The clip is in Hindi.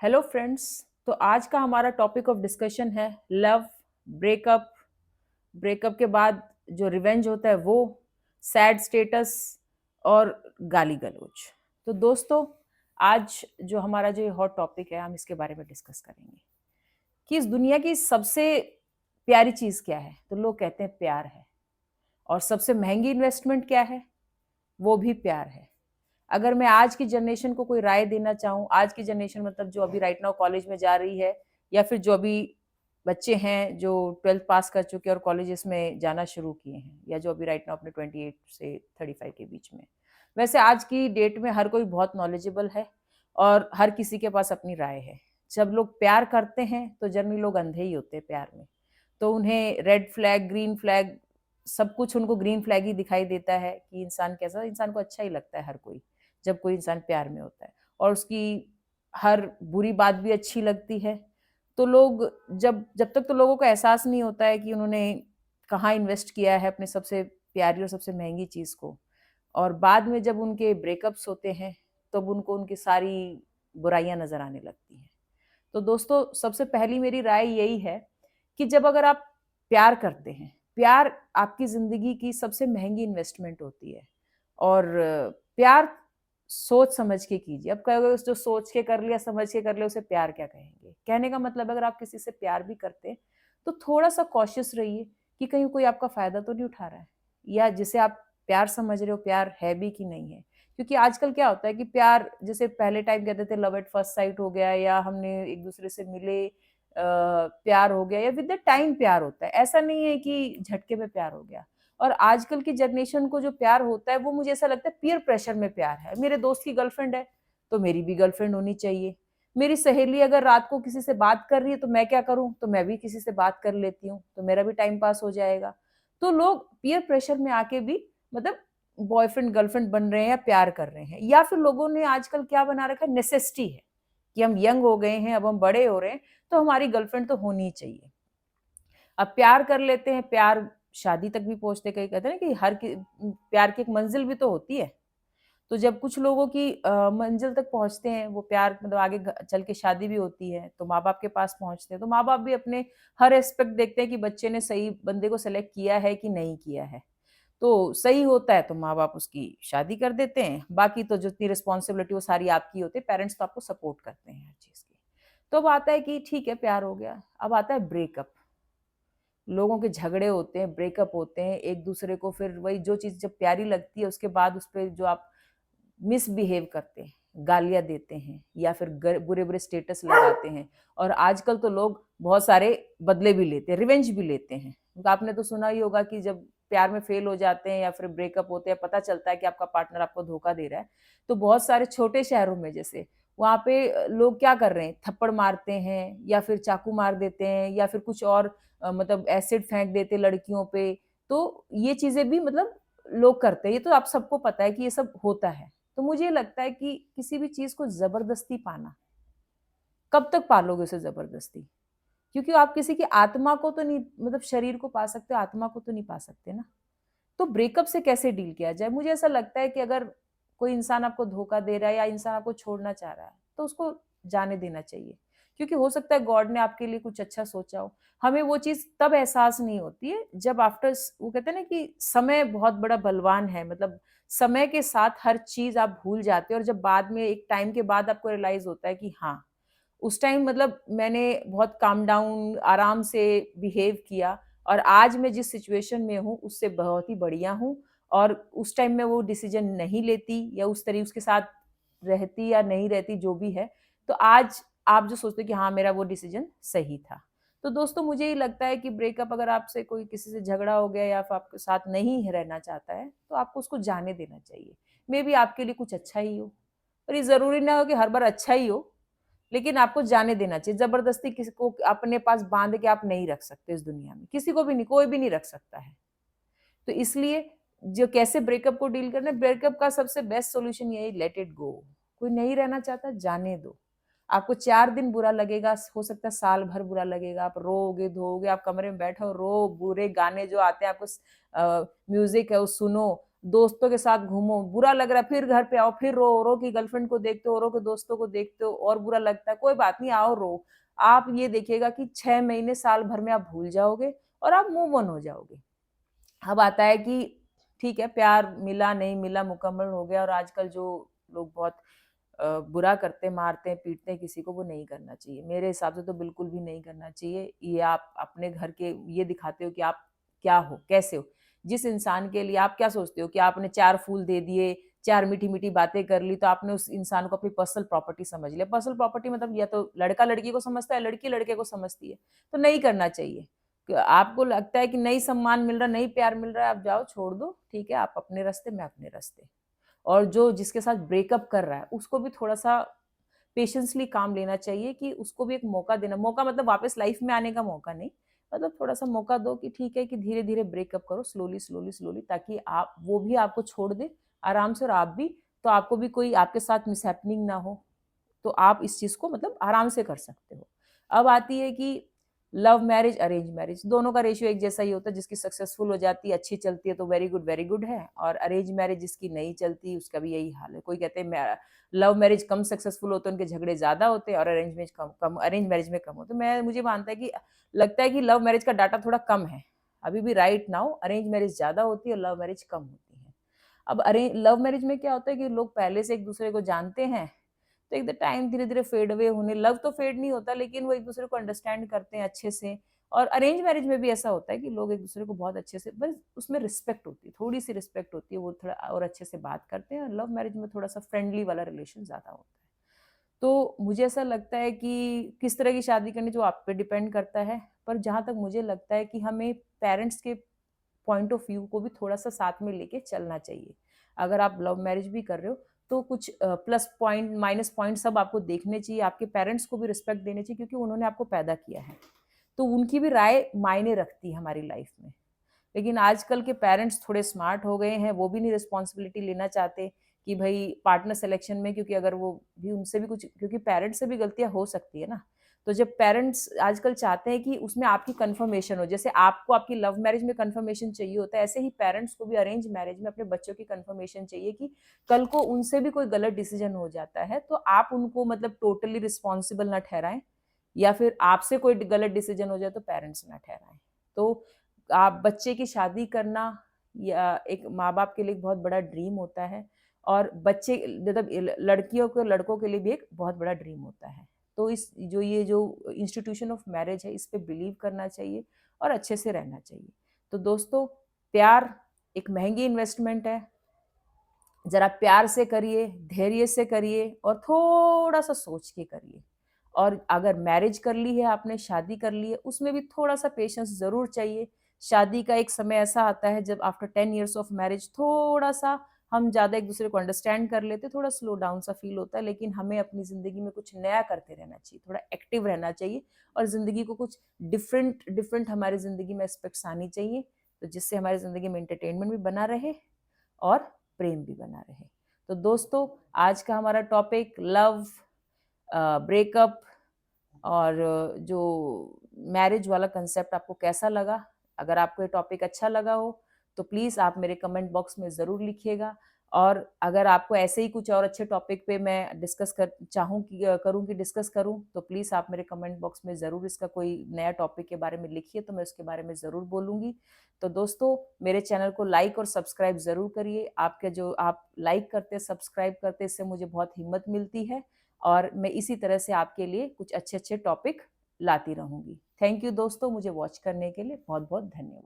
Hello friends. तो आज का हमारा टॉपिक ऑफ डिस्कशन है लव, ब्रेकअप, ब्रेकअप के बाद जो रिवेंज होता है वो, सैड स्टेटस और गाली गलौज। तो दोस्तों, आज जो हमारा जो हॉट टॉपिक है हम इसके बारे में डिस्कस करेंगे कि इस दुनिया की सबसे प्यारी चीज़ क्या है। तो लोग कहते हैं प्यार है, और सबसे महंगी इन्वेस्टमेंट क्या है, वो भी प्यार है। अगर मैं आज की जनरेशन को कोई राय देना चाहूँ, आज की जनरेशन मतलब जो अभी राइट नाउ कॉलेज में जा रही है, या फिर जो अभी बच्चे हैं जो 12th पास कर चुके हैं और कॉलेजेस में जाना शुरू किए हैं, या जो अभी राइट नाउ अपने 28 से 35 के बीच में, वैसे आज की डेट में हर कोई बहुत नॉलेजेबल है और हर किसी के पास अपनी राय है। जब लोग प्यार करते हैं तो जनरली लोग अंधे ही होते हैं प्यार में। तो उन्हें रेड फ्लैग, ग्रीन फ्लैग, सब कुछ उनको ग्रीन फ्लैग ही दिखाई देता है कि इंसान कैसा, इंसान को अच्छा ही लगता है हर कोई जब कोई इंसान प्यार में होता है, और उसकी हर बुरी बात भी अच्छी लगती है। तो लोग जब जब तक तो लोगों को एहसास नहीं होता है कि उन्होंने कहाँ इन्वेस्ट किया है अपने सबसे प्यारी और सबसे महंगी चीज़ को, और बाद में जब उनके ब्रेकअप्स होते हैं तब उनको उनकी सारी बुराइयां नजर आने लगती हैं। तो दोस्तों, सबसे पहली मेरी राय यही है कि जब अगर आप प्यार करते हैं, प्यार आपकी ज़िंदगी की सबसे महंगी इन्वेस्टमेंट होती है। और प्यार सोच समझ के कीजिए। अब कहोगे जो सोच के कर लिया, समझ के कर लिया, उसे प्यार क्या कहेंगे? कहने का मतलब अगर आप किसी से प्यार भी करते हैं, तो थोड़ा-सा कॉशियस रहिए कि कहीं कोई आपका फ़ायदा तो नहीं उठा रहा है, या जिसे आप प्यार समझ रहे हो, प्यार है भी कि नहीं है। क्योंकि आजकल क्या होता है कि प्यार, जैसे पहले टाइम कहते थे लव एट फर्स्ट साइट हो गया, या हमने एक दूसरे से मिले प्यार हो गया, या विद द टाइम प्यार होता है। ऐसा नहीं है कि झटके में प्यार हो गया। और आजकल की जनरेशन को जो प्यार होता है वो मुझे ऐसा लगता है पीयर प्रेशर में प्यार है। मेरे दोस्त की गर्लफ्रेंड है तो मेरी भी गर्लफ्रेंड होनी चाहिए। मेरी सहेली अगर रात को किसी से बात कर रही है तो मैं क्या करूं, तो मैं भी किसी से बात कर लेती हूँ, तो मेरा भी टाइम पास हो जाएगा। तो लोग पीयर प्रेशर में आके भी मतलब बॉयफ्रेंड गर्लफ्रेंड बन रहे हैं या प्यार कर रहे हैं। या फिर लोगों ने आजकल क्या बना रखा है, नेसेसिटी है कि हम यंग हो गए हैं, अब हम बड़े हो रहे हैं, तो हमारी गर्लफ्रेंड तो होनी ही चाहिए। अब प्यार कर लेते हैं, प्यार शादी तक भी पहुंचते, कई कहते हैं ना कि प्यार की एक मंजिल भी तो होती है। तो जब कुछ लोगों की मंजिल तक पहुंचते हैं, वो प्यार मतलब आगे चल के शादी भी होती है, तो माँ बाप के पास पहुंचते हैं, तो माँ बाप भी अपने हर एस्पेक्ट देखते हैं कि बच्चे ने सही बंदे को सेलेक्ट किया है कि नहीं किया है। तो सही होता है तो माँ बाप उसकी शादी कर देते हैं, बाकी तो जितनी रिस्पॉन्सिबिलिटी वो सारी आपकी होती है। पेरेंट्स तो आपको सपोर्ट करते हैं हर चीज की। तो अब आता है कि ठीक है प्यार हो गया, अब आता है ब्रेकअप। लोगों के झगड़े होते हैं, ब्रेकअप होते हैं, एक दूसरे को फिर वही जो चीज़ जब प्यारी लगती है उसके बाद उस पे जो आप मिसबिहेव करते हैं, गालियाँ देते हैं, या फिर बुरे-बुरे स्टेटस लगाते हैं। और आजकल तो लोग बहुत सारे बदले भी लेते हैं, रिवेंज भी लेते हैं। तो आपने तो सुना ही होगा कि जब प्यार में फेल हो जाते हैं या फिर ब्रेकअप होते हैं, पता चलता है कि आपका पार्टनर आपको धोखा दे रहा है, तो बहुत सारे छोटे शहरों में जैसे वहाँ पे लोग क्या कर रहे हैं, थप्पड़ मारते हैं या फिर चाकू मार देते हैं, या फिर कुछ और मतलब एसिड फेंक देते लड़कियों पे। तो ये चीज़ें भी मतलब लोग करते हैं, ये तो आप सबको पता है कि ये सब होता है। तो मुझे ये लगता है कि किसी भी चीज़ को ज़बरदस्ती पाना, कब तक पालोगे उसे ज़बरदस्ती? क्योंकि आप किसी की आत्मा को तो नहीं, मतलब शरीर को पा सकते हो, आत्मा को तो नहीं पा सकते ना। तो ब्रेकअप से कैसे डील किया जाए? मुझे ऐसा लगता है कि अगर कोई इंसान आपको धोखा दे रहा है या इंसान आपको छोड़ना चाह रहा है, तो उसको जाने देना चाहिए। क्योंकि हो सकता है गॉड ने आपके लिए कुछ अच्छा सोचा हो। हमें वो चीज़ तब एहसास नहीं होती है जब आफ्टर वो कहते हैं ना कि समय बहुत बड़ा बलवान है, मतलब समय के साथ हर चीज़ आप भूल जाते हो, और जब बाद में एक टाइम के बाद आपको रियलाइज़ होता है कि हाँ, उस टाइम मतलब मैंने बहुत काम डाउन आराम से बिहेव किया, और आज मैं जिस सिचुएशन में हूँ उससे बहुत ही बढ़िया हूँ। और उस टाइम मैं वो डिसीजन नहीं लेती या उस तरीके उसके साथ रहती या नहीं रहती जो भी है, तो आज आप जो सोचते हो कि हाँ मेरा वो डिसीजन सही था। तो दोस्तों, मुझे ये लगता है कि ब्रेकअप अगर आपसे कोई किसी से झगड़ा हो गया या फिर आपके साथ नहीं रहना चाहता है, तो आपको उसको जाने देना चाहिए। मे बी आपके लिए कुछ अच्छा ही हो, और ये जरूरी ना हो कि हर बार अच्छा ही हो, लेकिन आपको जाने देना चाहिए। ज़बरदस्ती किसी को अपने पास बाँध के आप नहीं रख सकते इस दुनिया में, किसी को भी नहीं, कोई भी नहीं रख सकता है। तो इसलिए जो कैसे ब्रेकअप को डील करना है, ब्रेकअप का सबसे बेस्ट सॉल्यूशन यही, लेट इट गो। कोई नहीं रहना चाहता, जाने दो। आपको 4 दिन बुरा लगेगा, हो सकता है साल भर बुरा लगेगा, आप रोओगे, धोओगे, आप कमरे में बैठे हो, रो, बुरे गाने जो आते हैं आपको म्यूज़िक है वो सुनो, दोस्तों के साथ घूमो, बुरा लग रहा है फिर घर पे आओ, फिर रो रो कि गर्लफ्रेंड को देखते हो, रो के दोस्तों को देखते हो और बुरा लगता है, कोई बात नहीं आओ रो। आप ये देखिएगा कि 6 महीने साल भर में आप भूल जाओगे और आप मूव ऑन हो जाओगे। अब आता है कि ठीक है, प्यार मिला नहीं मिला, मुकम्मल हो गया, और आजकल जो लोग बहुत बुरा करते, मारते हैं, पीटते हैं किसी को, वो नहीं करना चाहिए। मेरे हिसाब से तो बिल्कुल भी नहीं करना चाहिए। ये आप अपने घर के ये दिखाते हो कि आप क्या हो, कैसे हो। जिस इंसान के लिए आप क्या सोचते हो कि आपने 4 फूल दे दिए, 4 मीठी-मीठी बातें कर ली, तो आपने उस इंसान को अपनी पर्सनल प्रॉपर्टी समझ लिया। पर्सनल प्रॉपर्टी मतलब या तो लड़का लड़की को समझता है, लड़की लड़के को समझती है, तो नहीं करना चाहिए। आपको लगता है कि नहीं सम्मान मिल रहा, नहीं प्यार मिल रहा है, आप जाओ छोड़ दो, ठीक है, आप अपने रास्ते, मैं अपने रास्ते। और जो जिसके साथ ब्रेकअप कर रहा है उसको भी थोड़ा सा पेशेंसली काम लेना चाहिए, कि उसको भी एक मौका देना, मौका मतलब वापस लाइफ में आने का मौका नहीं, मतलब थोड़ा सा मौका दो कि ठीक है, कि धीरे धीरे ब्रेकअप करो, स्लोली स्लोली स्लोली, ताकि आप, वो भी आपको छोड़ दे आराम से और आप भी, तो आपको भी कोई आपके साथ मिसहैपनिंग ना हो, तो आप इस चीज को मतलब आराम से कर सकते हो। अब आती है कि लव मैरिज, अरेंज मैरिज, दोनों का रेशियो एक जैसा ही होता है। जिसकी सक्सेसफुल हो जाती है, अच्छी चलती है, तो वेरी गुड है, और अरेंज मैरिज जिसकी नहीं चलती उसका भी यही हाल है। कोई कहते हैं लव मैरिज कम सक्सेसफुल होते हैं, उनके झगड़े ज्यादा होते हैं, और अरेंज मैरिज में कम होते हैं। मैं मुझे मानता है कि लगता है कि लव मैरिज का डाटा थोड़ा कम है अभी भी, राइट नाउ अरेंज मैरिज ज्यादा होती है और लव मैरिज कम होती है। अब अरेंज लव मैरिज में क्या होता है कि लोग पहले से एक दूसरे को जानते हैं, तो एक द टाइम धीरे धीरे फेड अवे होने, लव तो फेड नहीं होता, लेकिन वो एक दूसरे को अंडरस्टैंड करते हैं अच्छे से। और अरेंज मैरिज में भी ऐसा होता है कि लोग एक दूसरे को बहुत अच्छे से, बस उसमें रिस्पेक्ट होती है, थोड़ी सी रिस्पेक्ट होती है, वो थोड़ा और अच्छे से बात करते हैं। और लव मैरिज में थोड़ा सा फ्रेंडली वाला रिलेशन ज्यादा होता है। तो मुझे ऐसा लगता है कि किस तरह की शादी करनी, जो आप पे डिपेंड करता है, पर जहां तक मुझे लगता है कि हमें पेरेंट्स के पॉइंट ऑफ व्यू को भी थोड़ा सा साथ में लेके चलना चाहिए। अगर आप लव मैरिज भी कर रहे हो, तो कुछ प्लस पॉइंट माइनस पॉइंट सब आपको देखने चाहिए, आपके पेरेंट्स को भी रिस्पेक्ट देने चाहिए, क्योंकि उन्होंने आपको पैदा किया है, तो उनकी भी राय मायने रखती है हमारी लाइफ में। लेकिन आजकल के पेरेंट्स थोड़े स्मार्ट हो गए हैं, वो भी नहीं रिस्पॉन्सिबिलिटी लेना चाहते कि भाई पार्टनर सिलेक्शन में, क्योंकि अगर वो भी, उनसे भी कुछ, क्योंकि पेरेंट्स से भी गलतियां हो सकती है ना। तो जब पेरेंट्स आजकल चाहते हैं कि उसमें आपकी कंफर्मेशन हो, जैसे आपको आपकी लव मैरिज में कंफर्मेशन चाहिए होता है, ऐसे ही पेरेंट्स को भी अरेंज मैरिज में अपने बच्चों की कंफर्मेशन चाहिए, कि कल को उनसे भी कोई गलत डिसीजन हो जाता है तो आप उनको मतलब टोटली रिस्पॉन्सिबल ना ठहराएं, या फिर आपसे कोई गलत डिसीजन हो जाए तो पेरेंट्स ना ठहराएं। तो आप बच्चे की शादी करना या एक माँ बाप के लिए एक बहुत बड़ा ड्रीम होता है, और बच्चे मतलब लड़कियों को लड़कों के लिए भी एक बहुत बड़ा ड्रीम होता है। तो इस जो ये जो इंस्टीट्यूशन ऑफ मैरिज है, इस पे बिलीव करना चाहिए और अच्छे से रहना चाहिए। तो दोस्तों, प्यार एक महंगी इन्वेस्टमेंट है, जरा प्यार से करिए, धैर्य से करिए, और थोड़ा सा सोच के करिए। और अगर मैरिज कर ली है आपने, शादी कर ली है, उसमें भी थोड़ा सा पेशेंस जरूर चाहिए। शादी का एक समय ऐसा आता है जब आफ्टर 10 years ऑफ मैरिज थोड़ा सा हम ज्यादा एक दूसरे को अंडरस्टैंड कर लेते, थोड़ा स्लो डाउन सा फील होता है, लेकिन हमें अपनी जिंदगी में कुछ नया करते रहना चाहिए, थोड़ा एक्टिव रहना चाहिए, और जिंदगी को कुछ डिफरेंट डिफरेंट हमारी जिंदगी में एस्पेक्ट्स आनी चाहिए, तो जिससे हमारी जिंदगी में एंटरटेनमेंट भी बना रहे और प्रेम भी बना रहे। तो दोस्तों, आज का हमारा टॉपिक लव, ब्रेकअप और जो मैरिज वाला कंसेप्ट आपको कैसा लगा। अगर आपको ये टॉपिक अच्छा लगा हो तो प्लीज़ आप मेरे कमेंट बॉक्स में ज़रूर लिखिएगा। और अगर आपको ऐसे ही कुछ और अच्छे टॉपिक पे मैं डिस्कस कर चाहूँ कि करूँ कि डिस्कस करूँ, तो प्लीज़ आप मेरे कमेंट बॉक्स में ज़रूर इसका कोई नया टॉपिक के बारे में लिखिए, तो मैं उसके बारे में ज़रूर बोलूँगी। तो दोस्तों, मेरे चैनल को लाइक और सब्सक्राइब ज़रूर करिए। आपके जो आप लाइक करते, सब्सक्राइब करते, इससे मुझे बहुत हिम्मत मिलती है, और मैं इसी तरह से आपके लिए कुछ अच्छे अच्छे टॉपिक लाती रहूंगी। थैंक यू दोस्तों, मुझे वॉच करने के लिए बहुत बहुत धन्यवाद।